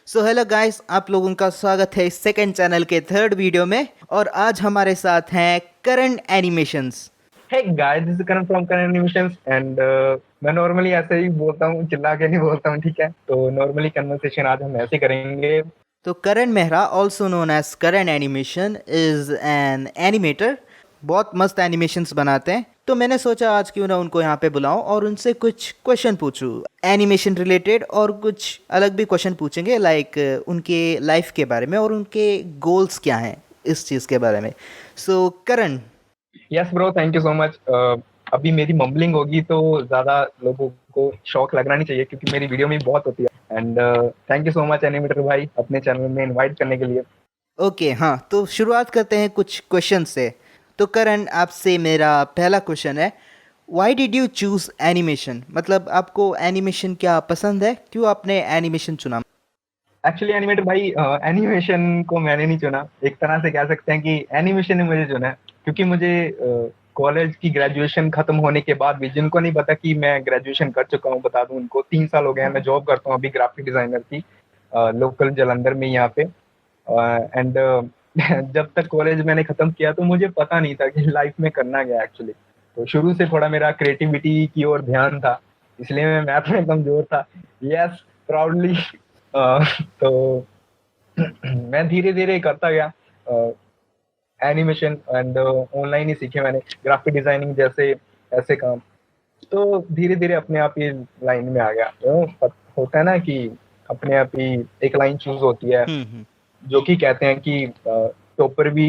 So hello guys, आप लोगों का स्वागत है इस सेकंड चैनल के थर्ड वीडियो में। और आज हमारे साथ हैं करण animations. Hey guys, this is Karan from Karan Animations and मैं नॉर्मली ऐसे ही बोलता हूँ, चिल्ला के नहीं बोलता हूँ, ठीक है। तो नॉर्मली कन्वर्सेशन आज हम ऐसे करेंगे। तो Karan Mehra, also known as Karan animation, is an animator. बहुत मस्त एनिमेशंस बनाते हैं। तो मैंने सोचा आज क्यों ना उनको यहाँ पे बुलाऊं और उनसे कुछ क्वेश्चन पूछूं एनिमेशन रिलेटेड, और कुछ अलग भी क्वेश्चन पूछेंगे लाइक उनके लाइफ के बारे में और उनके गोल्स क्या हैं इस चीज़ के बारे में। So Karan. Yes bro, thank you so much. अभी मेरी मम्बलिंग होगी तो ज़्यादा लोगों को शौक लगना नहीं चाहिए क्योंकि मेरी वीडियो में बहुत होती है। And thank you so much animator भाई अपने चैनल में इनवाइट करने के लिए। ओके, हाँ, तो शुरुआत करते हैं कुछ क्वेश्चन से। तो करण, आपसे मेरा पहला क्वेश्चन है, why did you choose animation? मतलब आपको एनिमेशन क्या पसंद है, क्यों आपने एनिमेशन चुना? एक्चुअली एनिमेटर भाई, एनिमेशन को मैंने नहीं चुना, एक तरह से कह सकते हैं कि एनिमेशन ने मुझे चुना है। क्योंकि मुझे कॉलेज की ग्रेजुएशन खत्म होने के बाद भी, जिनको नहीं पता कि मैं ग्रेजुएशन कर चुका हूँ बता दूं उनको, 3 साल हो गए हैं। मैं जॉब करता हूँ अभी ग्राफिक डिजाइनर की, लोकल जालंधर में यहाँ पे। एंड जब तक कॉलेज मैंने खत्म किया तो मुझे पता नहीं था कि लाइफ में करना क्या एक्चुअली। तो शुरू से थोड़ा मेरा क्रिएटिविटी की ओर ध्यान था, इसलिए मैं मैथ में कमजोर था। Yes, proudly. तो मैं धीरे धीरे करता गया एनिमेशन, एंड ऑनलाइन ही सीखे मैंने ग्राफिक डिजाइनिंग जैसे ऐसे काम। तो धीरे धीरे अपने आप ही लाइन में आ गया। तो होता है ना कि अपने आप ही एक लाइन चूज होती है, हम्म। जो कि कहते हैं कि टॉपर भी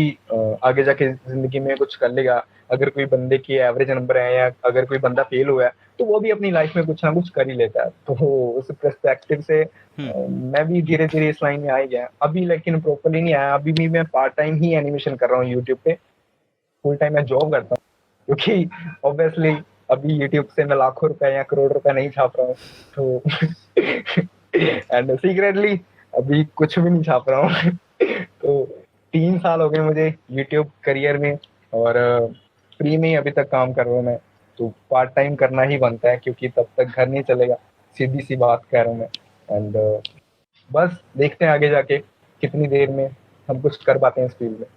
आगे जाके जिंदगी में कुछ कर लेगा अगर कोई बंदे की एवरेज नंबर है, या अगर कोई बंदा फेल हुआ है तो वो भी अपनी लाइफ में कुछ ना कुछ कर ही लेता है। तो उस पर्सपेक्टिव से मैं भी धीरे धीरे इस लाइन में आ ही गया अभी, लेकिन प्रॉपरली नहीं आया। अभी भी मैं पार्ट टाइम ही एनिमेशन कर रहा हूँ यूट्यूब पे, फुल टाइम मैं जॉब करता हूँ क्योंकि ऑब्वियसली अभी यूट्यूब से मैं लाखों रुपए या करोड़ रुपए नहीं छाप रहा हूँ। तो एंड सीक्रेटली अभी कुछ भी नहीं छाप रहा हूँ। तो 3 साल हो गए मुझे यूट्यूब करियर में, और फ्री में ही अभी तक काम कर रहा हूँ मैं। तो पार्ट टाइम करना ही बनता है क्योंकि तब तक घर नहीं चलेगा, सीधी सी बात कह रहा हूँ मैं। एंड बस देखते हैं आगे जाके कितनी देर में हम कुछ कर पाते हैं इस फील्ड में।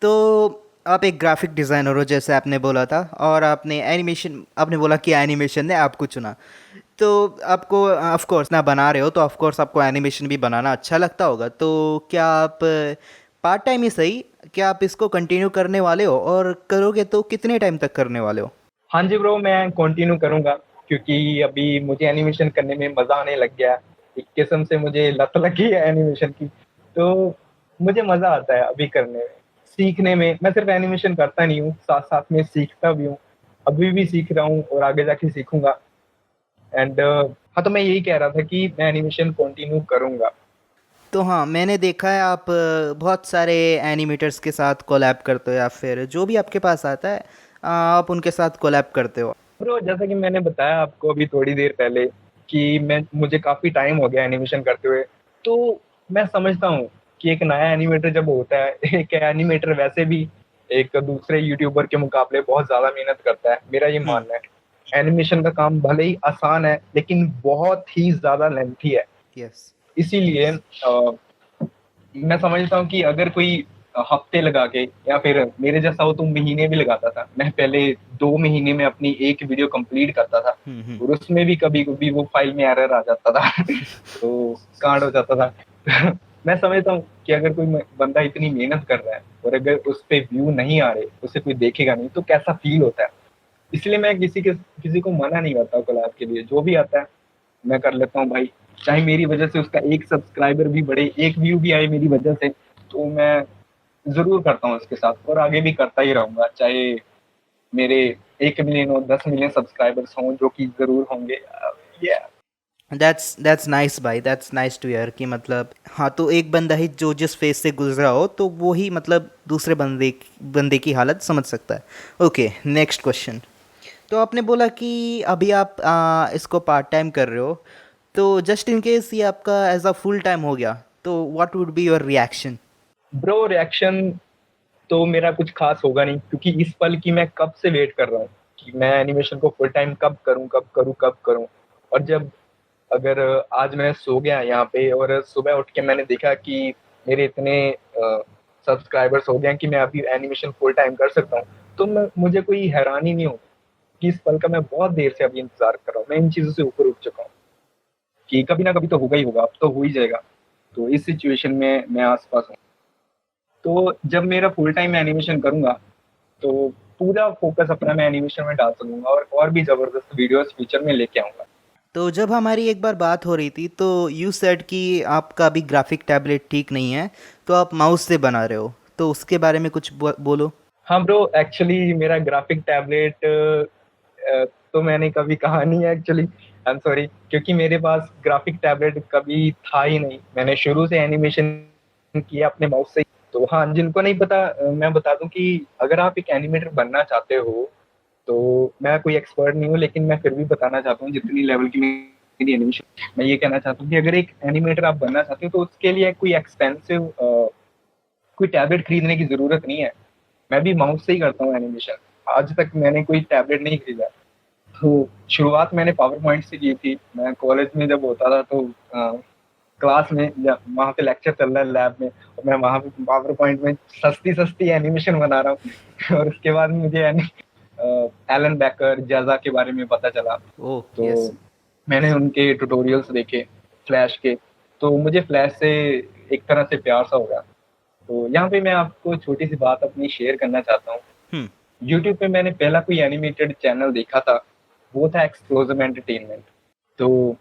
तो आप एक ग्राफिक डिज़ाइनर हो जैसे आपने बोला था, और आपने एनिमेशन, आपने बोला कि एनिमेशन ने आपको चुना। तो आपको ऑफ कोर्स ना बना रहे हो तो ऑफ कोर्स आपको एनिमेशन भी बनाना अच्छा लगता होगा। तो क्या आप पार्ट टाइम ही सही, क्या आप इसको कंटिन्यू करने वाले हो, और करोगे तो कितने टाइम तक करने वाले हो? हाँ जी ब्रो, मैं कंटिन्यू करूंगा क्योंकि अभी मुझे एनिमेशन करने में मजा आने लग गया है। एक किस्म से मुझे लत लगी है एनिमेशन की। तो मुझे मजा आता है अभी करने में, सीखने में। मैं सिर्फ एनिमेशन करता नहीं हूँ, साथ साथ में सीखता भी हूँ। अभी भी सीख रहा हूँ और आगे जाके सीखूंगा। एंड हाँ, तो मैं यही कह रहा था कि मैं एनिमेशन कंटिन्यू करूंगा। तो हाँ, मैंने देखा है आप बहुत सारे एनिमेटर्स के साथ कोलैब करते हो, या फिर जो भी आपके पास आता है आप उनके साथ कोलैब करते हो। ब्रो, जैसा कि मैंने बताया आपको अभी थोड़ी देर पहले कि मुझे काफी टाइम हो गया एनिमेशन करते हुए। तो मैं समझता हूँ कि एक नया एनिमेटर जब होता है, एक एनिमेटर वैसे भी एक दूसरे यूट्यूबर के मुकाबले बहुत ज्यादा मेहनत करता है, मेरा ये हम्म। मानना है। एनिमेशन का काम भले ही आसान है लेकिन बहुत ही ज्यादा लेंथी है। यस। इसीलिए मैं समझता हूँ कि अगर कोई हफ्ते लगा के, या फिर मेरे जैसा हो तो महीने भी लगाता था। मैं पहले 2 महीने में अपनी एक वीडियो कंप्लीट करता था, हम्म। और उसमें भी कभी कभी वो फाइल में एरर आ जाता था। तो कांड हो जाता था। मैं समझता हूँ कि अगर कोई बंदा इतनी मेहनत कर रहा है और अगर उस पे व्यू नहीं आ रहे, उसे कोई देखेगा नहीं, तो कैसा फील होता है। इसलिए मैं किसी को मना नहीं करता कोलैब के लिए। जो भी आता है मैं कर लेता हूँ भाई, चाहे मेरी वजह से उसका एक सब्सक्राइबर भी बढ़े, एक व्यू भी आए मेरी वजह से, तो मैं जरूर करता हूँ उसके साथ, और आगे भी करता ही रहूंगा। चाहे मेरे 1 मिलियन और 10 मिलियन सब्सक्राइबर्स हों, जो कि जरूर होंगे। yeah. दैट्स नाइस भाई, दैट्स नाइस टू यार कि मतलब हाँ, तो एक बंदा ही जो जिस फेज से गुजरा हो तो वो ही मतलब दूसरे बंदे की हालत समझ सकता है। Okay, next question. तो आपने बोला कि अभी आप इसको पार्ट टाइम कर रहे हो, तो जस्ट इन केस ये आपका एज अ फुल टाइम हो गया, तो what would be your reaction? Bro, reaction तो मेरा कुछ खास होगा नहीं, क्योंकि इस पल की मैं कब से वेट कर रहा हूँ कि मैं एनिमेशन को फुल टाइम कब करूँ, कब करूँ, कब करूँ। और जब अगर आज मैं सो गया यहाँ पे और सुबह उठ के मैंने देखा कि मेरे इतने सब्सक्राइबर्स हो गए हैं कि मैं अभी एनिमेशन फुल टाइम कर सकता हूँ, तो मुझे कोई हैरानी नहीं होगी कि इस पल का मैं बहुत देर से अभी इंतजार कर रहा हूँ। मैं इन चीज़ों से ऊपर उठ चुका हूँ कि कभी ना कभी तो होगा ही होगा, अब तो हो ही जाएगा। तो इस सिचुएशन में मैं आस-पास हूँ। तो जब मेरा फुल टाइम एनिमेशन करूँगा, तो पूरा फ़ोकस अपना मैं एनिमेशन में डाल सकूँगा और भी ज़बरदस्त वीडियोज़ फ्यूचर में लेके आऊँगा। तो जब हमारी एक बार बात हो रही थी तो यू सेड कि आपका अभी ग्राफिक टैबलेट ठीक नहीं है, तो आप माउस से बना रहे हो, तो उसके बारे में कुछ बोलो। हाँ ब्रो, एक्चुअली मेरा ग्राफिक टैबलेट तो मैंने कभी कहा नहीं है एक्चुअली, आई एम सॉरी, क्योंकि मेरे पास ग्राफिक टैबलेट कभी था ही नहीं। मैंने शुरू से एनिमेशन किया अपने माउस से ही। तो हाँ, जिनको नहीं पता मैं बता दूं कि अगर आप एक एनिमेटर बनना चाहते हो, तो मैं कोई एक्सपर्ट नहीं हूँ, लेकिन मैं फिर भी बताना चाहता हूँ जितनी लेवल की मेरी एनिमेशन। मैं ये कहना चाहता हूँ कि अगर एक एनिमेटर आप बनना चाहते हो तो उसके लिए कोई एक्सपेंसिव कोई टैबलेट खरीदने की ज़रूरत नहीं है। मैं भी माउस से ही करता हूँ एनिमेशन। आज तक मैंने कोई टैबलेट नहीं खरीदा। तो शुरुआत मैंने पावर पॉइंट से की थी। मैं कॉलेज में जब होता था तो क्लास में या वहाँ पे लेक्चर चल रहा है लैब में, और मैं वहाँ पे पावर पॉइंट में सस्ती-सस्ती एनिमेशन बना रहा हूँ और उसके बाद मुझे एलन बेकर, जज़ा के बारे में पता चला। Oh yes. तो मैंने उनके ट्यूटोरियल्स देखे फ्लैश के, तो मुझे फ्लैश से एक तरह से प्यार सा हो गया। तो यहाँ पे मैं आपको छोटी सी बात अपनी शेयर करना चाहता हूँ। हम्म। यूट्यूब पे मैंने पहला कोई एनिमेटेड चैनल देखा था, वो था एक्सप्लोसिव एंटरटेनमेंट। तो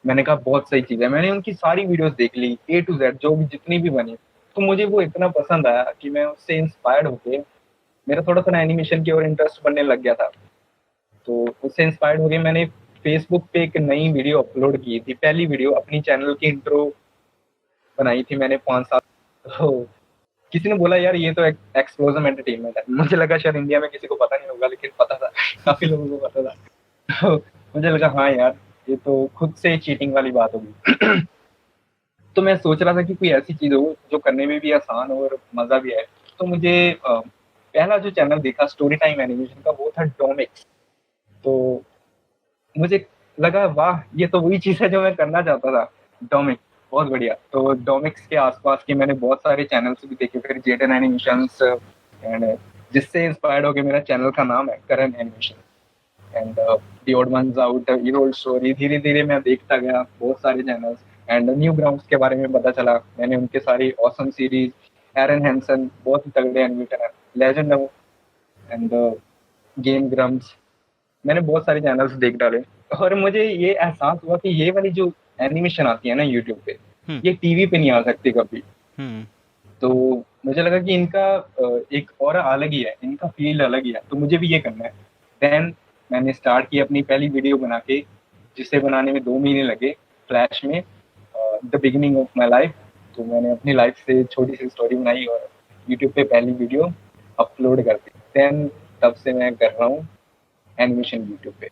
मैंने कहा बहुत सही चीज़ है, मैंने उनकी सारी वीडियोस देख ली ए टू जेड, जो भी जितनी भी बनी। तो मुझे वो इतना पसंद आया कि मैं उससे इंस्पायर्ड होके मेरा थोड़ा थोड़ा एनिमेशन की ओर इंटरेस्ट बनने लग गया था। तो उससे इंस्पायर्ड होके मैंने फेसबुक पे एक नई वीडियो अपलोड की थी, पहली वीडियो अपनी चैनल की इंट्रो बनाई थी मैंने 5 साल। तो किसी ने बोला यार ये तो एक्सप्लोजन एंटरटेनमेंट है। मुझे लगा शायद इंडिया में किसी को पता नहीं होगा, लेकिन पता था, काफी लोगों को पता था। तो मुझे लगा हाँ यार, ये तो खुद से चीटिंग वाली बात होगी। तो मैं सोच रहा था कि कोई ऐसी चीज हो जो करने में भी आसान हो और मजा भी आए। तो मुझे पहला जो चैनल देखा स्टोरी टाइम एनिमेशन का, वो था डोमिक्स। तो मुझे लगा वाह, ये तो वही चीज़ है जो मैं करना चाहता था। डोमिक, बहुत बढ़िया। तो डोमिक्स के आसपास के मैंने बहुत सारे चैनल्स भी देखे, फिर जेडन एनिमेशंस, एंड जिससे इंस्पायर्ड होके मेरा चैनल का नाम है Karan animation. And the odd ones out, year old story, धीरे धीरे मैं देखता गया बहुत सारे चैनल्स। एंड न्यू ग्राउंड्स के बारे में पता चला, मैंने उनके सारी ऑसम सीरीज, एरन हैंसन बहुत ही तगड़े एनिमेटर है, लेजेंड है वो। एंड गेम ग्रम्स, मैंने बहुत सारे चैनल्स देख डाले और मुझे ये एहसास हुआ कि ये वाली जो एनिमेशन आती है ना यूट्यूब पे, हम्म। ये टीवी पे नहीं आ सकती कभी। हम्म। तो मुझे लगा कि इनका एक और अलग ही है, इनका फील अलग ही है, तो मुझे भी ये करना है। देन मैंने स्टार्ट की अपनी पहली वीडियो बना के, जिसे बनाने में 2 महीने लगे फ्लैश में, the beginning of my life. तो मैंने अपनी लाइफ से छोटी सी स्टोरी बनाई और यूट्यूब पे पहली वीडियो अपलोड कर दी। देन तब से मैं कर रहा हूँ एनिमेशन यूट्यूब पे।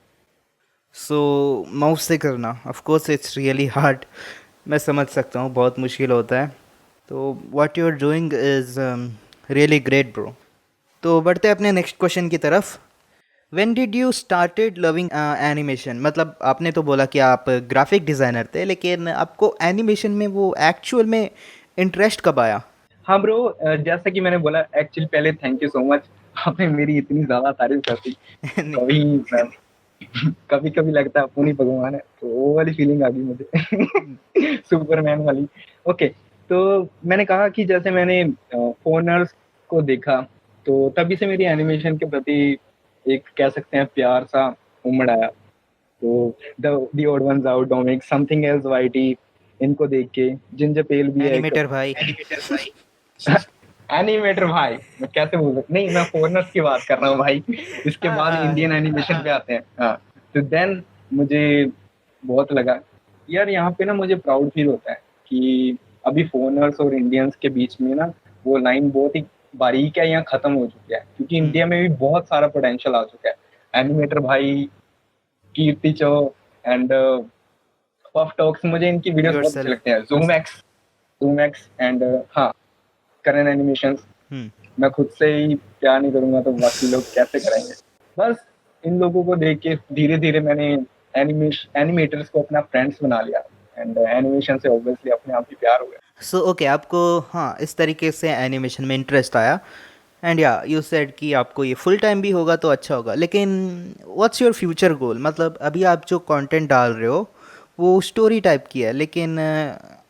सो माउस से करना of course it's really hard. मैं समझ सकता हूँ, बहुत मुश्किल होता है। तो what you are doing is really great bro. तो बढ़ते हैं अपने नेक्स्ट क्वेश्चन की तरफ। When did you started loving animation? मतलब आपने तो बोला कि आप ग्राफिक डिज़ाइनर थे, लेकिन आपको एनिमेशन में वो एक्चुअल में इंटरेस्ट कब आया? हाँ ब्रो, जैसा कि मैंने बोला, एक्चुअली पहले थैंक यू सो मच, आपने मेरी इतनी ज़्यादा तारीफ़ कर दी। नहीं। कभी कभी-कभी लगता है अपन ही भगवान है, तो वो वाली फीलिंग आ गई मुझे। सुपरमैन वाली। ओके, तो मैंने कहा कि जैसे मैंने फ़ोनर्स को देखा, तो तभी से मेरी एनिमेशन के प्रति एक कह सकते हैं प्यार-सा उमड़ आया। तो the odd ones out, Dominic, something else YT, इनको देख के, जिंजर पेल भी है एक। एनिमेटर भाई। एनिमेटर भाई। एनिमेटर भाई, मैं कैसे बोल सकता, नहीं मैं फॉरेनर्स की बात कर रहा हूँ भाई। इसके बाद हाँ। इंडियन एनिमेशन पे आते हैं। हाँ, तो देन मुझे बहुत लगा यार, यहाँ पे ना मुझे प्राउड फील होता है कि अभी फॉरेनर्स और इंडियंस के बीच में ना वो लाइन बहुत ही बारीक है, यहाँ खत्म हो चुकी है, क्योंकि हम्म। इंडिया में भी बहुत सारा पोटेंशियल आ चुका है। एनिमेटर भाई, कीर्ति चो, एंड पफ टॉक्स, मुझे इनकी वीडियोस योर बहुत अच्छे सेल्फ। लगते हैं। ज़ूम एक्स एंड हाँ, करण एनिमेशंस। हम्म। मैं खुद से ही प्यार नहीं करूंगा तो बाकी लोग कैसे करेंगे। बस इन लोगों को देख के धीरे धीरे मैंने एनिमेटर्स को अपना फ्रेंड्स बना लिया, एंड एनिमेशन से ऑब्वियसली अपने आप ही प्यार हो गया। सो ओके, आपको हाँ इस तरीके से एनिमेशन में इंटरेस्ट आया। एंड या यू सेड कि आपको ये फुल टाइम भी होगा तो अच्छा होगा, लेकिन व्हाट्स योर फ्यूचर गोल? मतलब अभी आप जो कंटेंट डाल रहे हो वो स्टोरी टाइप की है, लेकिन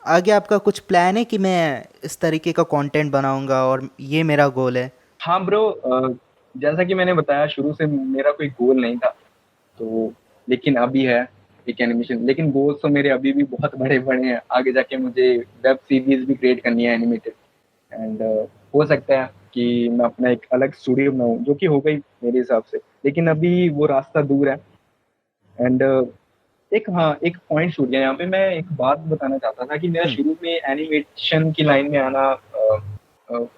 आगे आपका कुछ प्लान है कि मैं इस तरीके का कंटेंट बनाऊंगा और ये मेरा गोल है? हाँ ब्रो, जैसा कि मैंने बताया शुरू से मेरा कोई गोल नहीं था, तो लेकिन अभी है एक एनिमेशन। लेकिन गोल्स तो मेरे अभी भी बहुत बड़े बड़े हैं, आगे जाके मुझे वेब सीरीज भी क्रिएट करनी है एनिमेटेड, एंड हो सकता है कि मैं अपना एक अलग स्टूडियो बनाऊँ, जो कि हो गई मेरे हिसाब से, लेकिन अभी वो रास्ता दूर है। एंड एक हाँ एक पॉइंट छूट गया यहाँ पे, मैं एक बात बताना चाहता था कि मेरा हम्म। शुरू में एनिमेशन की लाइन में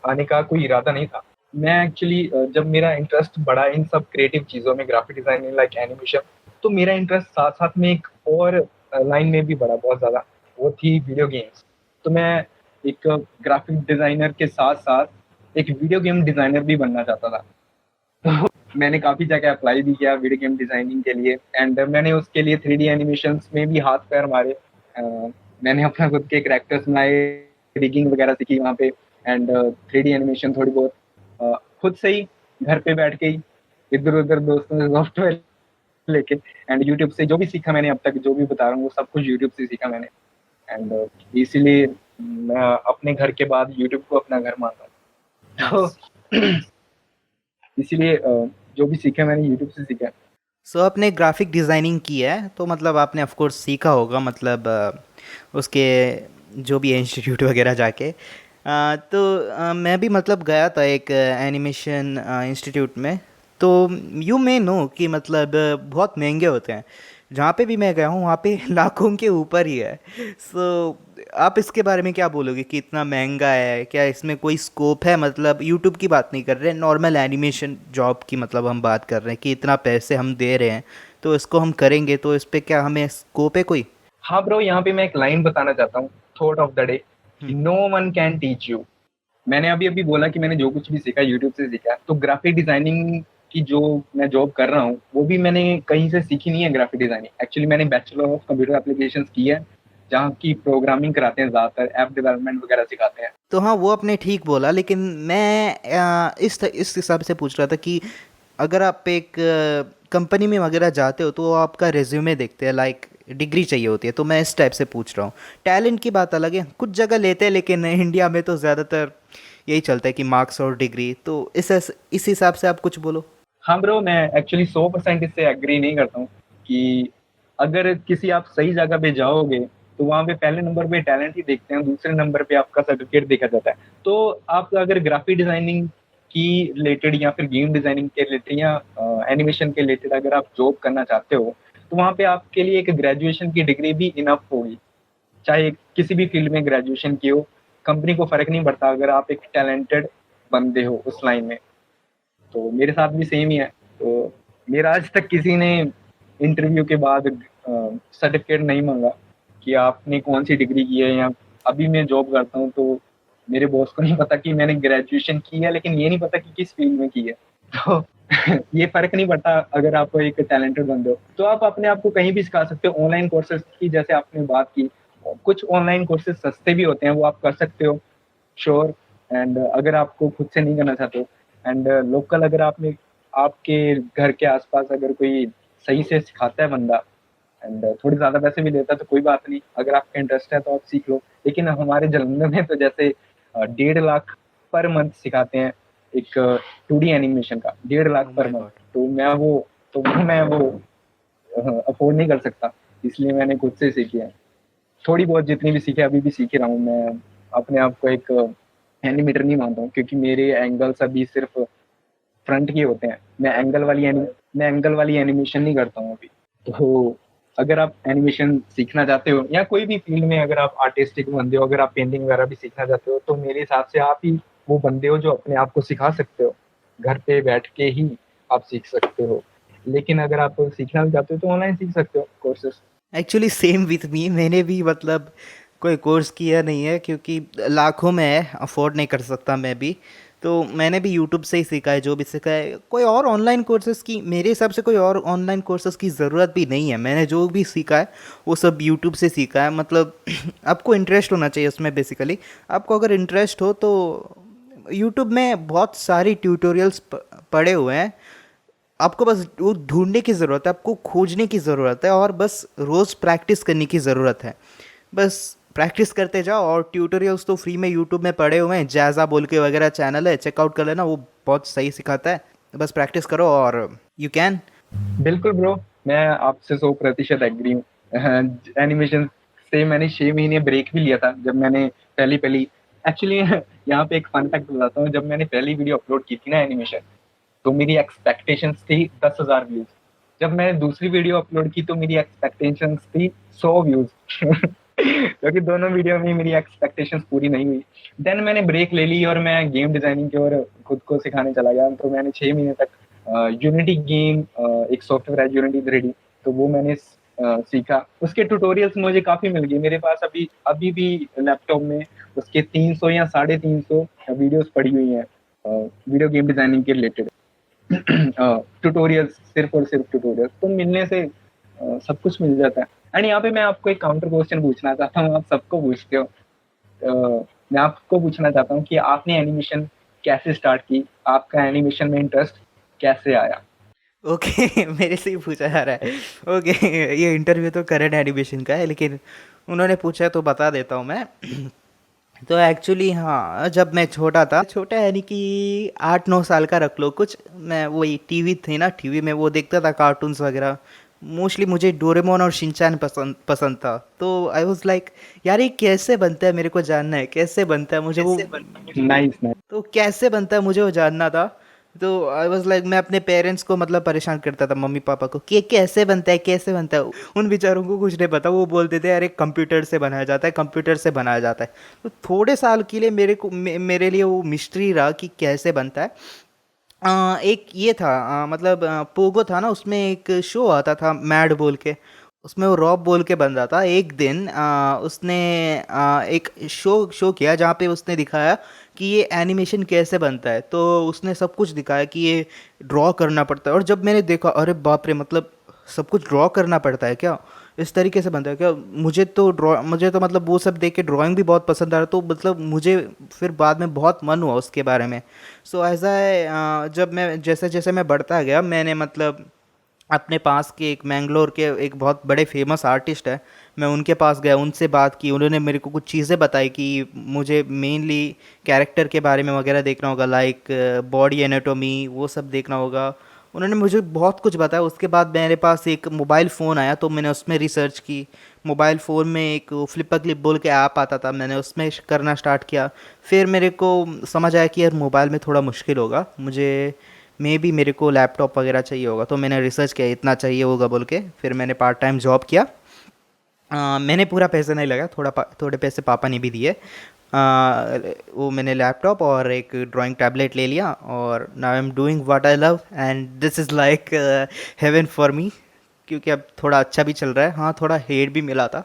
आने का कोई इरादा नहीं था। मैं एक्चुअली जब मेरा इंटरेस्ट बढ़ा इन सब क्रिएटिव चीज़ों में, ग्राफिक डिजाइनिंग लाइक एनिमेशन, तो मेरा इंटरेस्ट साथ साथ में एक और लाइन में भी बढ़ा बहुत ज़्यादा, वो थी वीडियो गेम्स। तो मैं एक ग्राफिक डिजाइनर के साथ साथ एक वीडियो गेम डिजाइनर भी बनना चाहता था। तो मैंने काफ़ी जगह अप्लाई भी किया वीडियो गेम डिज़ाइनिंग के लिए, एंड मैंने उसके लिए 3D एनिमेशंस में भी हाथ पैर मारे। मैंने अपना खुद के कैरेक्टर्स बनाए, रिगिंग वगैरह सीखी वहाँ पे, एंड 3D एनिमेशन थोड़ी बहुत खुद से ही घर पे बैठ के ही इधर उधर दोस्तों से सॉफ्टवेयर लेके, एंड यूट्यूब से जो भी सीखा मैंने अब तक, जो भी बता रहा हूँ वो सब कुछ यूट्यूब से सीखा मैंने। एंड इसीलिए मैं अपने घर के बाद यूट्यूब को अपना घर मानता हूँ। नाइस। तो इसीलिए जो भी सीखा मैंने यूट्यूब से सीखा है। सो आपने ग्राफिक डिज़ाइनिंग की है तो मतलब आपने ऑफ कोर्स सीखा होगा, मतलब उसके जो भी इंस्टीट्यूट वगैरह जाके। तो मैं भी मतलब गया था एक एनिमेशन इंस्टीट्यूट में। तो यू मे नो कि मतलब बहुत महंगे होते हैं। जहाँ पे भी मैं गया हूँ वहाँ पे लाखों के ऊपर ही है। सो आप इसके बारे में क्या बोलोगे कि इतना महंगा है? क्या इसमें कोई स्कोप है? मतलब यूट्यूब की बात नहीं कर रहे, नॉर्मल एनिमेशन जॉब की मतलब हम बात कर रहे हैं कि इतना पैसे हम दे रहे हैं तो इसको हम करेंगे, तो इस पे क्या हमें स्कोप है कोई? हाँ ब्रो, यहाँ पे मैं एक लाइन बताना चाहता हूँ, थॉट ऑफ द डे, कि hmm. No one can teach you. मैंने अभी अभी बोला कि मैंने जो कुछ भी सीखा यूट्यूब से सीखा है, तो ग्राफिक डिजाइनिंग की जो मैं जॉब कर रहा हूँ वो भी मैंने कहीं से सीखी नहीं है। ग्राफिक डिजाइनिंग एक्चुअली मैंने बैचलर ऑफ कंप्यूटर एप्लीकेशंस की है, जहाँ की प्रोग्रामिंग कराते हैं, ज़्यादातर ऐप डेवलपमेंट वगैरह सिखाते हैं। तो हाँ वो आपने ठीक बोला, लेकिन मैं इस हिसाब से पूछ रहा था कि अगर आप एक कंपनी में वगैरह जाते हो तो वो आपका रिज्यूमे देखते हैं, लाइक डिग्री चाहिए होती है, तो मैं इस टाइप से पूछ रहा हूँ। टैलेंट की बात अलग है, कुछ जगह लेते हैं, लेकिन इंडिया में तो ज़्यादातर यही चलता है कि मार्क्स और डिग्री। तो इस हिसाब से आप कुछ बोलो। हाँ ब्रो, मैं एक्चुअली 100% इससे एग्री नहीं करता हूँ कि अगर किसी आप सही जगह पे जाओगे तो वहाँ पे पहले नंबर पे टैलेंट ही देखते हैं, दूसरे नंबर पे आपका सर्टिफिकेट देखा जाता है। तो आप अगर ग्राफिक डिजाइनिंग की रिलेटेड या फिर गेम डिजाइनिंग के रिलेटेड या एनिमेशन के रिलेटेड अगर आप जॉब करना चाहते हो, तो वहाँ पे आपके लिए एक ग्रेजुएशन की डिग्री भी इनफ होगी। चाहे किसी भी फील्ड में ग्रेजुएशन की हो, कंपनी को फर्क नहीं पड़ता अगर आप एक टैलेंटेड बंदे हो उस लाइन में। तो मेरे साथ भी सेम ही है। तो मेरा आज तक किसी ने इंटरव्यू के बाद सर्टिफिकेट नहीं मांगा कि आपने कौन सी डिग्री की है, या अभी मैं जॉब करता हूँ तो मेरे बॉस को नहीं पता कि मैंने ग्रेजुएशन की है, लेकिन ये नहीं पता कि किस फील्ड में की है। तो ये फर्क नहीं पड़ता अगर आप एक टैलेंटेड बंदे हो तो आप अपने आप को कहीं भी सिखा सकते हो। ऑनलाइन कोर्सेज की जैसे आपने बात की, कुछ ऑनलाइन कोर्सेज सस्ते भी होते हैं, वो आप कर सकते हो, श्योर। एंड अगर आपको खुद से नहीं करना चाहते हो, एंड लोकल अगर आपने आपके घर के आसपास अगर कोई सही से सिखाता है बंदा, एंड थोड़ी ज़्यादा पैसे भी लेता है, तो कोई बात नहीं, अगर आपका इंटरेस्ट है तो आप सीख लो। लेकिन हमारे जालंधर में तो जैसे 1.5 लाख पर मंथ सिखाते हैं एक 2D एनिमेशन का, 1.5 लाख ओ पर माय मंथ। गॉड। तो मैं वो अफोर्ड नहीं कर सकता, इसलिए मैंने खुद से सीखी है। थोड़ी बहुत जितनी भी सीखे अभी भी सीख रहा हूँ। मैं अपने आप को एक एनिमेटर नहीं मानता हूँ, क्योंकि मेरे एंगल्स अभी सिर्फ फ्रंट के होते हैं। मैं एंगल वाली एनिमेशन नहीं करता हूँ अभी। तो अगर आप एनिमेशन सीखना चाहते हो या कोई भी फील्ड में अगर आप आर्टिस्टिक बंदे हो, अगर आप पेंटिंग वगैरह भी सीखना चाहते हो, तो मेरे हिसाब से आप ही वो बंदे हो जो अपने आप को सिखा सकते हो। घर पे बैठ के ही आप सीख सकते हो। लेकिन अगर आप सीखना भी चाहते हो तो ऑनलाइन सीख सकते हो courses. Actually same with me, मैंने भी मतलब कोई कोर्स किया नहीं है क्योंकि लाखों में है, अफोर्ड नहीं कर सकता मैं भी। तो मैंने भी यूट्यूब से ही सीखा है जो भी सीखा है। कोई और ऑनलाइन कोर्सेज़ की, मेरे हिसाब से कोई और ऑनलाइन कोर्सेज़ की ज़रूरत भी नहीं है। मैंने जो भी सीखा है वो सब यूट्यूब से सीखा है। मतलब आपको इंटरेस्ट होना चाहिए उसमें बेसिकली। आपको अगर इंटरेस्ट हो तो यूट्यूब में बहुत सारी ट्यूटोरियल्स पड़े हुए हैं। आपको बस वो ढूंढने की ज़रूरत है, आपको खोजने की ज़रूरत है, और बस रोज़ प्रैक्टिस करने की ज़रूरत है। बस प्रैक्टिस करते जाओ, और ट्यूटोरियल्स तो फ्री में यूट्यूब में पड़े हुए हैं। जैज़ा बोल के वगैरह चैनल है, चेकआउट कर लेना, वो बहुत सही सिखाता है। बस प्रैक्टिस करो और यू कैन। बिल्कुल ब्रो, मैं आपसे 100% एग्री हूँ। एनिमेशन से मैंने 6 महीने ब्रेक भी लिया था जब मैंने पहली पहली एक्चुअली यहाँ पे एक फन फैक्ट बताता हूँ। जब मैंने पहली वीडियो अपलोड की थी ना एनिमेशन, तो मेरी एक्सपेक्टेशंस थी 10,000 व्यूज। जब मैंने दूसरी वीडियो अपलोड की तो मेरी एक्सपेक्टेशंस थी 100 व्यूज। क्योंकि दोनों वीडियो में मेरी एक्सपेक्टेशंस पूरी नहीं हुई। देन मैंने ब्रेक ले ली और मैं गेम डिजाइनिंग की ओर खुद को सिखाने चला गया। तो मैंने 6 महीने तक यूनिटी गेम, एक सॉफ्टवेयर है यूनिटी 3D, तो वो मैंने सीखा। उसके ट्यूटोरियल्स मुझे काफी मिल गए। मेरे पास अभी अभी भी लैपटॉप में उसके 300 या 350 वीडियोस पड़ी हुई हैं वीडियो गेम डिजाइनिंग के रिलेटेड। ट्यूटोरियल्स, सिर्फ और सिर्फ ट्यूटोरियल्स तो मिलने से सब कुछ मिल जाता है। एंड यहाँ पे मैं आपको एक काउंटर क्वेश्चन पूछना चाहता हूँ, आप सबको पूछते हो। मैं आपको पूछना चाहता हूँ कि आपने एनिमेशन कैसे स्टार्ट की, आपका एनिमेशन में इंटरेस्ट कैसे आया? ओके मेरे से ही पूछा जा रहा है। ओके ये इंटरव्यू तो करंट एनिमेशन का है, लेकिन उन्होंने पूछा तो बता देता हूँ मैं। तो एक्चुअली हाँ, जब मैं छोटा था, छोटा यानी कि 8-9 साल का रख लो कुछ, मैं वही टीवी थी ना, टीवी में वो देखता था कार्टून्स वगैरह। मोस्टली मुझे डोरेमोन और शिनचैन पसंद पसंद था। तो आई वाज लाइक, यार ये कैसे बनता है, मेरे को जानना है कैसे बनता है, मुझे वो नाइस नाइस। तो कैसे बनता है मुझे वो जानना था। तो आई वाज लाइक, मैं अपने पेरेंट्स को मतलब परेशान करता था, मम्मी पापा को, कि कैसे बनता है कैसे बनता है। उन बेचारों को कुछ नहीं पता, वो बोलते थे अरे कंप्यूटर से बनाया जाता है, कंप्यूटर से बनाया जाता है। तो थोड़े साल के लिए मेरे लिए वो मिस्ट्री रहा कि कैसे बनता है। एक ये था, मतलब पोगो था ना, उसमें एक शो आता था मैड बोल के। उसमें वो रॉब बोल के बन रहा था। एक दिन उसने एक शो किया जहाँ पे उसने दिखाया कि ये एनिमेशन कैसे बनता है। तो उसने सब कुछ दिखाया कि ये ड्रॉ करना पड़ता है। और जब मैंने देखा, अरे बाप रे, मतलब सब कुछ ड्रॉ करना पड़ता है क्या, इस तरीके से बनता है क्या। मुझे तो मतलब वो सब देख के ड्राइंग भी बहुत पसंद आ रहा, तो मतलब मुझे फिर बाद में बहुत मन हुआ उसके बारे में। सो ऐसा है, जब मैं जैसे जैसे मैं बढ़ता गया, मैंने मतलब अपने पास के एक मैंगलोर के एक बहुत बड़े फेमस आर्टिस्ट है, मैं उनके पास गया, उनसे बात की। उन्होंने मेरे को कुछ चीज़ें बताई कि मुझे मेनली कैरेक्टर के बारे में वगैरह देखना होगा, लाइक बॉडी एनाटोमी, वो सब देखना होगा। उन्होंने मुझे बहुत कुछ बताया। उसके बाद मेरे पास एक मोबाइल फ़ोन आया, तो मैंने उसमें रिसर्च की। मोबाइल फ़ोन में एक फ्लिपा क्लिप बोल के ऐप आता था, मैंने उसमें करना स्टार्ट किया। फिर मेरे को समझ आया कि यार मोबाइल में थोड़ा मुश्किल होगा मुझे, मे बी मेरे को लैपटॉप वगैरह चाहिए होगा। तो मैंने रिसर्च किया इतना चाहिए होगा बोल के, फिर मैंने पार्ट टाइम जॉब किया। मैंने पूरा पैसा नहीं लगा, थोड़े पैसे पापा ने भी दिए। वो मैंने लैपटॉप और एक ड्राइंग टैबलेट ले लिया, और now I am doing what I love, and this is like heaven for me. क्योंकि अब थोड़ा अच्छा भी चल रहा है। हाँ, थोड़ा हेट भी मिला था।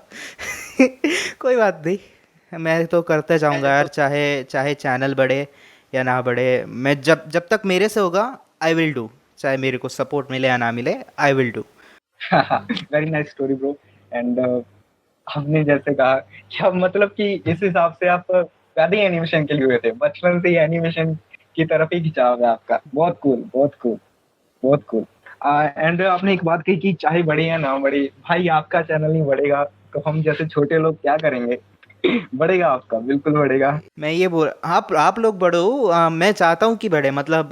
कोई बात नहीं, मैं तो करते जाऊंगा यार, चाहे चाहे चैनल बढ़े या ना बढ़े। मैं जब जब तक मेरे से होगा आई विल डू, चाहे मेरे को सपोर्ट मिले या ना मिले, I will do. Very nice story bro. And हमने जैसे कहा कि अब मतलब कि इस हिसाब से आप पैदा ही एनिमेशन के लिए हुए थे, बचपन से ही एनिमेशन की तरफ ही खिंचाव है आपका। बहुत कूल, बहुत कूल, बहुत कूल। एंड आपने एक बात कही कि चाहे बड़े या ना बड़े, भाई आपका चैनल नहीं बढ़ेगा तो हम जैसे छोटे लोग क्या करेंगे? बढ़ेगा आपका, बिल्कुल बढ़ेगा। मैं ये बोल, आप लोग बढ़ो, मैं चाहता हूँ कि बढ़े। मतलब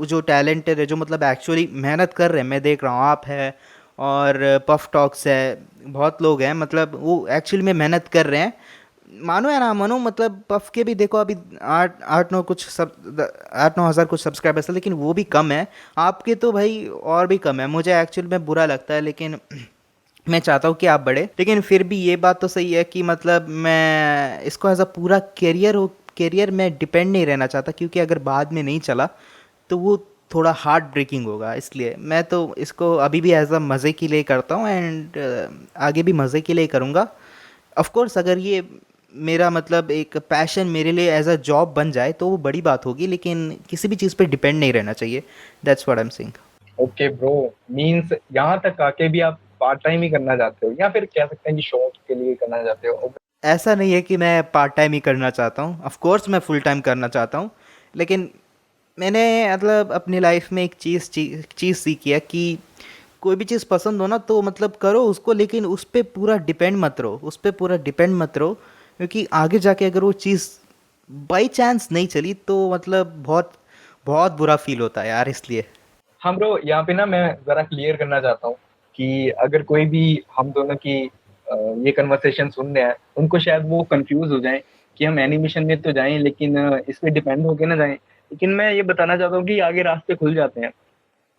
जो टैलेंटेड है, जो मतलब एक्चुअली मेहनत कर रहे हैं, मैं देख रहा हूँ आप है, और पफ टॉक्स है, बहुत लोग हैं मतलब वो एक्चुअली में मेहनत कर रहे हैं। मानो या ना मानो, मतलब पफ के भी देखो अभी 8-9 हज़ार कुछ सब्सक्राइबर्स है, लेकिन वो भी कम है। आपके तो भाई और भी कम है। मुझे एक्चुअली में बुरा लगता है, लेकिन मैं चाहता हूँ कि आप बढ़े। लेकिन फिर भी ये बात तो सही है कि मतलब मैं इसको एज अ पूरा करियर में डिपेंड नहीं रहना चाहता, क्योंकि अगर बाद में नहीं चला तो वो थोड़ा हार्ट ब्रेकिंग होगा। इसलिए मैं तो इसको अभी भी एज अ मज़े के लिए करता हूँ, एंड आगे भी मज़े के लिए करूँगा। ऑफ कोर्स अगर ये मेरा मतलब एक पैशन मेरे लिए एज अ जॉब बन जाए तो वो बड़ी बात होगी, लेकिन किसी भी चीज़ पे डिपेंड नहीं रहना चाहिए। That's what I am saying. Okay bro, means यहाँ तक आके भी आप पार्ट टाइम ही करना चाहते हो, या फिर कह सकते हैं कि शौक के लिए करना चाहते हो? ऐसा नहीं है कि मैं पार्ट टाइम ही करना चाहता हूँ, ऑफ कोर्स मैं फुल टाइम करना चाहता हूँ, लेकिन मैंने मतलब अपनी लाइफ में एक चीज़ सीखी है कि कोई भी चीज़ पसंद हो ना तो मतलब करो उसको, लेकिन उस पे पूरा डिपेंड मत रहो, उस पे पूरा डिपेंड मत रहो, क्योंकि आगे जाके अगर वो चीज़ बाई चांस नहीं चली तो मतलब बहुत बहुत बुरा फील होता है यार, इसलिए। हाँ ब्रो, यहाँ पे ना मैं जरा क्लियर करना चाहता हूँ कि अगर कोई भी हम दोनों की ये कन्वर्सेशन सुन रहे हैं, उनको शायद वो कंफ्यूज हो जाएं कि हम एनिमेशन में तो जाएं लेकिन इस पे डिपेंड होके ना जाएं। लेकिन मैं ये बताना चाहता हूँ कि आगे रास्ते खुल जाते हैं।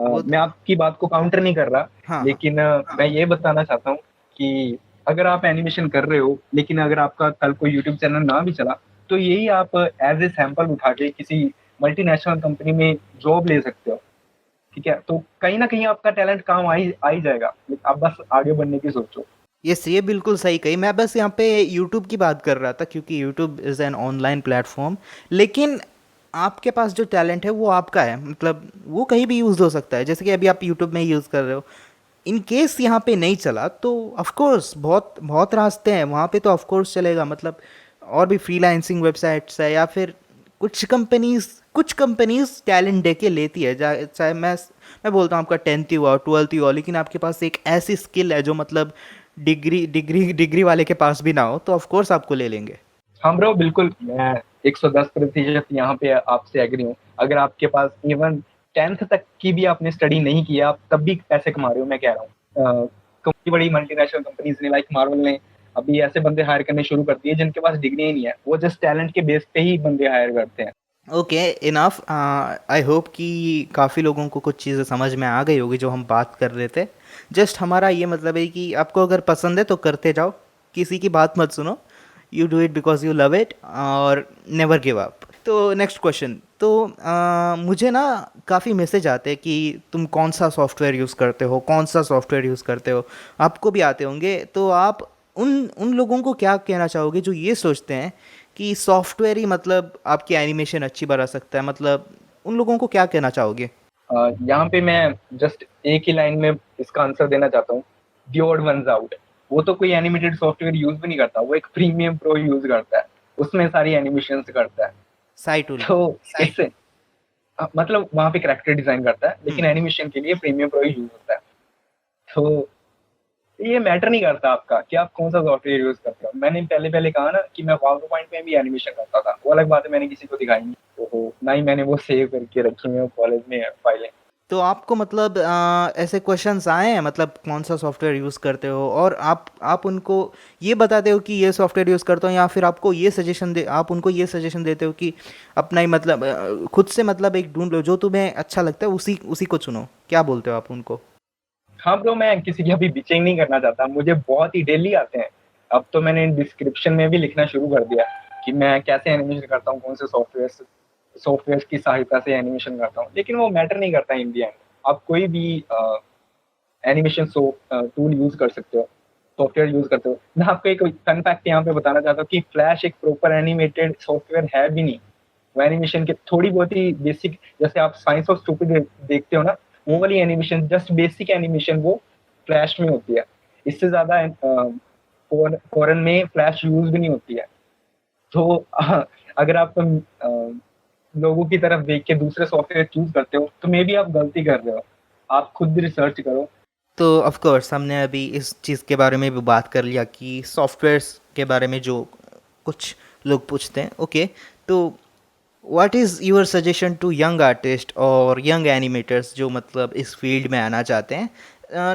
वो मैं आपकी बात को काउंटर नहीं कर रहा, हाँ हाँ। लेकिन मैं ये बताना चाहता हूँ कि अगर आप एनिमेशन कर रहे हो, लेकिन अगर आपका कल कोई यूट्यूब चैनल ना भी चला, तो यही आप एज ए सैंपल उठा के किसी मल्टीनेशनल कंपनी में जॉब ले सकते हो। ठीक है, तो कहीं ना कहीं आपका टैलेंट काम आ ही जाएगा, आप बस आगे बढ़ने की सोचो। ये बिल्कुल सही कही, मैं बस यहाँ पे यूट्यूब की बात कर रहा था क्योंकि YouTube is an online platform, लेकिन आपके पास जो टैलेंट है वो आपका है, मतलब वो कहीं भी यूज़ हो सकता है, जैसे कि अभी आप यूट्यूब में यूज़ कर रहे हो। इन केस यहाँ पे नहीं चला तो ऑफ कोर्स बहुत बहुत रास्ते हैं वहाँ पे, तो ऑफ कोर्स चलेगा, मतलब और भी फ्रीलांसिंग वेबसाइट्स है, या फिर कुछ कंपनीज टैलेंट दे के लेती है, चाहे मैं बोलता हूँ आपका 10th हुआ 12th हुआ, लेकिन आपके पास एक ऐसी स्किल है जो मतलब डिग्री वाले के पास भी ना हो, तो ऑफ कोर्स आपको ले लेंगे। हाँ ब्रो, बिल्कुल, मैं 110% यहाँ पे आपसे एग्री हूँ। अगर आपके पास इवन 10th तक की भी आपने स्टडी नहीं किया, आप तब भी पैसे कमा रहे हो, मैं कह रहा हूँ। बड़ी बड़ी मल्टीनेशनल कंपनीज ने, लाइक मार्वल ने, अभी ऐसे बंदे हायर करने शुरू कर दिए जिनके पास डिग्री ही नहीं है, वो जस्ट टैलेंट के बेस पे ही बंदे हायर करते हैं। Okay, enough. आई होप कि काफ़ी लोगों को कुछ चीज़ें समझ में आ गई होगी जो हम बात कर रहे थे। जस्ट हमारा ये मतलब है कि आपको अगर पसंद है तो करते जाओ, किसी की बात मत सुनो, you do it because you love it, और नेवर गिव अप। तो नेक्स्ट क्वेश्चन, तो मुझे ना काफ़ी मैसेज आते हैं कि तुम कौन सा सॉफ्टवेयर यूज़ करते हो, कौन सा सॉफ्टवेयर यूज़ करते हो, आपको भी आते होंगे, तो आप उन उन लोगों को क्या कहना चाहोगे जो ये सोचते हैं कि सॉफ्टवेयर ही मतलब आपकी एनिमेशन अच्छी बना सकता है, मतलब उन लोगों को क्या कहना चाहोगे? यहाँ पे मैं जस्ट एक ही लाइन में इसका आंसर देना चाहता हूँ, दी ऑड वंस आउट। वो तो कोई एनिमेटेड सॉफ्टवेयर यूज भी नहीं करता, वो एक प्रीमियम प्रो यूज करता है, उसमें सारी एनिमेशन करता है। साइटुल। तो इससे मतलब वहां पे कैरेक्टर डिजाइन करता है, लेकिन एनिमेशन के लिए प्रीमियम प्रो यूज होता है। तो ये मैटर नहीं करता आपका कि आप कौन सा सॉफ्टवेयर यूज करते हो। मैंने पहले पहले कहा ना कि मैं पावर पॉइंट में भी एनिमेशन करता था, वो अलग बात है, मैंने किसी को दिखाई नहीं, तो ना ही मैंने वो सेव करके रखी हुई है कॉलेज में फाइलें। तो आपको मतलब ऐसे क्वेश्चंस आए हैं मतलब कौन सा सॉफ्टवेयर यूज़ करते हो, और आप उनको ये बताते हो कि ये सॉफ्टवेयर यूज़ करता हूँ, या फिर आपको ये सजेशन दे आप उनको ये सजेशन देते हो कि अपना ही मतलब खुद से मतलब एक ढूंढ लो जो तुम्हें अच्छा लगता है, उसी उसी को चुनो, क्या बोलते हो आप उनको? हाँ ब्रो, मैं किसी की अभी बिचिंग नहीं करना चाहता, मुझे बहुत ही डेली आते हैं। अब तो मैंने डिस्क्रिप्शन में भी लिखना शुरू कर दिया कि मैं कैसे एनिमेशन करता हूँ, कौन से सॉफ्टवेयर की सहायता से एनिमेशन करता हूँ, लेकिन वो मैटर नहीं करता इन दी एंड। आप कोई भी एनिमेशन टूल यूज कर सकते हो, सॉफ्टवेयर यूज करते हो। मैं आपको एक फन फैक्ट यहाँ पे बताना चाहता हूँ कि फ्लैश एक प्रॉपर एनिमेटेड सॉफ्टवेयर है भी नहीं। वो एनिमेशन के थोड़ी बहुत ही बेसिक, जैसे आप साइंस ऑफ स्टूपिड देखते हो ना, वो वाली एनिमेशन, जस्ट बेसिक एनिमेशन वो फ्लैश में होती है। इससे ज्यादा फॉरन में फ्लैश यूज भी नहीं होती है। तो अगर आप लोगों की तरफ देख के दूसरे सॉफ्टवेयर चूज करते हो, तो मे बी आप गलती कर रहे हो। आप खुद रिसर्च करो। तो ऑफ कोर्स हमने अभी इस चीज़ के बारे में भी बात कर लिया कि सॉफ्टवेयर्स के बारे में जो कुछ लोग पूछते हैं, ओके। तो what is your suggestion to young artist और यंग एनिमेटर्स जो मतलब इस फील्ड में आना चाहते हैं,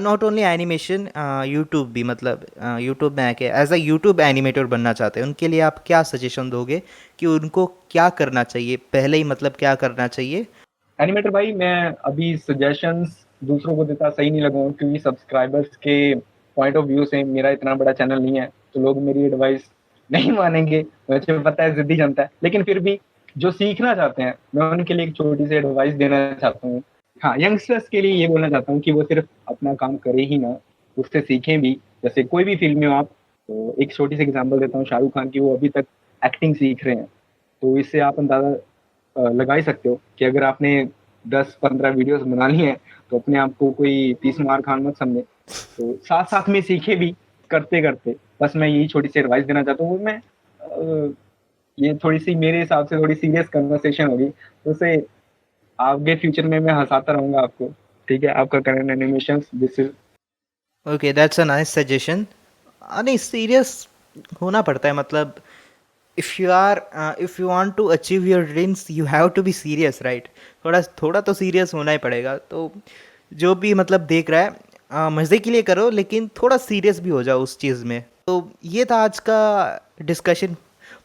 नॉट ओनली एनिमेशन, यूट्यूब भी, मतलब यूट्यूब में आके एज अ यूट्यूब एनिमेटर बनना चाहते हैं, उनके लिए आप क्या सजेशन दोगे कि उनको क्या करना चाहिए पहले ही, मतलब क्या करना चाहिए? एनिमेटर भाई, मैं अभी सजेशंस दूसरों को देता सही नहीं लगूंगा, क्योंकि सब्सक्राइबर्स के पॉइंट ऑफ व्यू से मेरा इतना बड़ा चैनल नहीं है, तो लोग मेरी एडवाइस नहीं मानेंगे, मुझे पता है, जिद्दी जनता है। लेकिन फिर भी जो सीखना चाहते हैं, मैं उनके लिए एक छोटी सी एडवाइस देना चाहता हूँ। हाँ, यंगस्टर्स के लिए ये बोलना चाहता हूँ कि वो सिर्फ अपना काम करे ही ना, उससे सीखें भी। जैसे कोई भी फील्ड में हो आप, तो एक छोटी सी एग्जांपल देता हूँ शाहरुख खान की, वो अभी तक एक्टिंग सीख रहे हैं। तो इससे आप अंदाजा लगा ही सकते हो कि अगर आपने 10-15 वीडियोस बना ली हैं तो अपने आप को कोई 30 मार खान मत समझे। तो साथ साथ में सीखे भी करते करते। बस मैं यही छोटी सी एडवाइस देना चाहता हूँ। मैं ये थोड़ी सी मेरे हिसाब से थोड़ी सीरियस कन्वर्सेशन होगी, तो उसे आगे फ्यूचर में मैं हंसाता रहूंगा आपको। ठीक है, आपका current animation this is. Okay, that's a nice suggestion. नहीं, सीरियस होना पड़ता है, मतलब if you want to achieve your dreams you have to be serious, right? थोड़ा थोड़ा तो सीरियस होना ही पड़ेगा। तो जो भी मतलब देख रहा है, मज़े के लिए करो लेकिन थोड़ा सीरियस भी हो जाओ उस चीज़ में। तो ये था आज का डिस्कशन।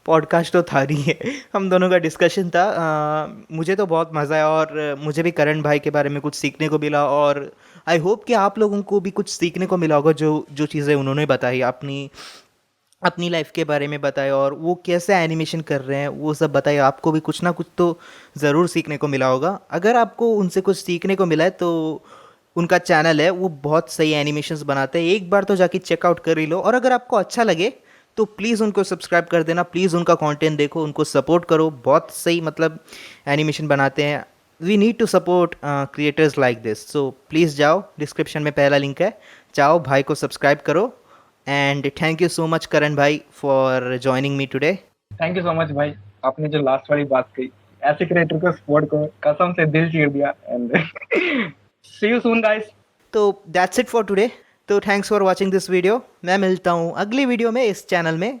पॉडकास्ट तो था नहीं है, हम दोनों का डिस्कशन था। मुझे तो बहुत मज़ा आया और मुझे भी करण भाई के बारे में कुछ सीखने को मिला, और आई होप कि आप लोगों को भी कुछ सीखने को मिला होगा। जो जो चीज़ें उन्होंने बताई, अपनी अपनी लाइफ के बारे में बताया और वो कैसे एनिमेशन कर रहे हैं वो सब बताया, आपको भी कुछ ना कुछ तो ज़रूर सीखने को मिला होगा। अगर आपको उनसे कुछ सीखने को मिला है तो उनका चैनल है, वो बहुत सही एनिमेशंस बनाते हैं, एक बार तो जाके चेकआउट कर ही लो। और अगर आपको अच्छा लगे तो प्लीज़ उनको सब्सक्राइब कर देना, प्लीज़ उनका कंटेंट देखो, उनको सपोर्ट करो, बहुत सही मतलब एनिमेशन बनाते हैं। We need to support creators like this. So please जाओ, डिस्क्रिप्शन में पहला लिंक है, जाओ भाई को सब्सक्राइब करो। And thank you so much Karan भाई for joining me today. Thank you so much भाई, आपने जो लास्ट वाली बात कही, ऐसे क्रिएटर को सपोर्ट करो, कसम से दिल चीर दिया। And see you soon guys. तो दैट्स इट फॉर टुडे। तो thanks for watching this video. मैं मिलता हूँ अगली वीडियो में इस चैनल में।